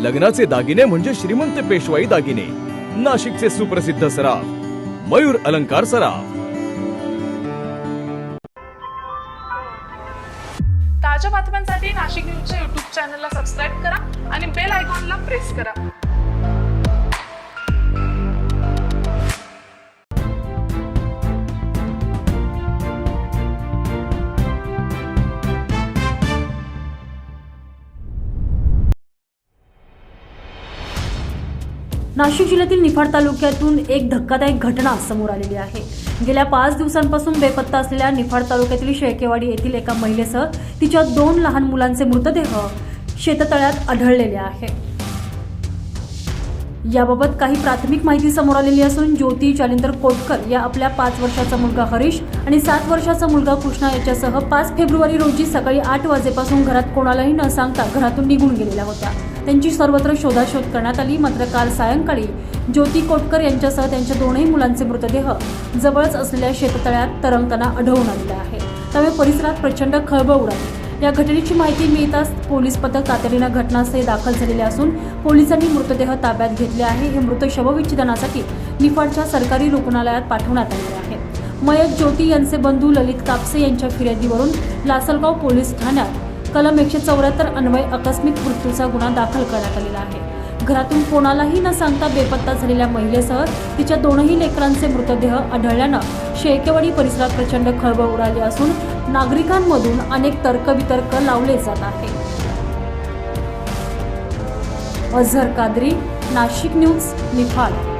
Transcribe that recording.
लग्नाचे दागिने म्हणजे श्रीमंत पेशवाई दागिने. नाशिकचे सुप्रसिद्ध सराफ मयूर अलंकार सराफ. ताज्या बातम्यांसाठी नाशिक न्यूजच्या YouTube चॅनलला सबस्क्राईब करा आणि बेल आयकॉनला प्रेस करा. नाशिक जिल्ह्यातील निफाड तालुक्यातून एक धक्कादायक घटना समोर आलेली आहे. गेल्या 5 दिवसांपासून बेपत्ता असलेल्या निफाड तालुक्यातील शेळकेवाडी येथील एका महिलेसह तिच्या 2 लहान मुलांचे मृतदेह शेततळ्यात आढळलेले आहे. याबाबत काही प्राथमिक माहिती समोर आलेली असून ज्योती जालिंदर कोटकर या आपल्या 5 वर्षाचा मुलगा हरीश आणि 7 वर्षाचा मुलगा कृष्णा याच्यासह 5 फेब्रुवारी रोजी सकाळी 8 वाजेपासून घरात कोणालाही न सांगता घरातून निघून गेलेल्या होत्या. त्यांची सर्वत्र शोधाशोध करण्यात आली, मात्र काल सायंकाळी ज्योती कोटकर यांच्यासह त्यांच्या 2 मुलांचे मृतदेह जवळच असलेल्या शेततळ्यात तरंगताना आढळून आलेले आहे. त्यामुळे परिसरात प्रचंड खळबळ उडाली. या घटनेची माहिती मिळताच पोलीस पथक तातडीने घटनास्थळी दाखल झालेले असून पोलिसांनी मृतदेह ताब्यात घेतले आहे. हे मृत शवविच्छेदनासाठी निफाडच्या सरकारी रुग्णालयात पाठवण्यात आले आहे. मयत ज्योती यांचे बंधू ललित कापसे यांच्या फिर्यादीवरून लासलगाव पोलीस ठाण्यात कलम 174 अन्वये आकस्मिक मृत्यूचा गुन्हा दाखल करण्यात आलेला आहे. घरातून कोणालाही न सांगता बेपत्ता झालेल्या महिलेसह तिच्या 2 लेकरांचे मृतदेह आढळल्यानं शेळकेवाडी परिसरात प्रचंड खळबळ उडाली असून नागरिकांमधून अनेक तर्कवितर्क लावले जात आहे. अझहर कादरी, नाशिक न्यूज, निफाड.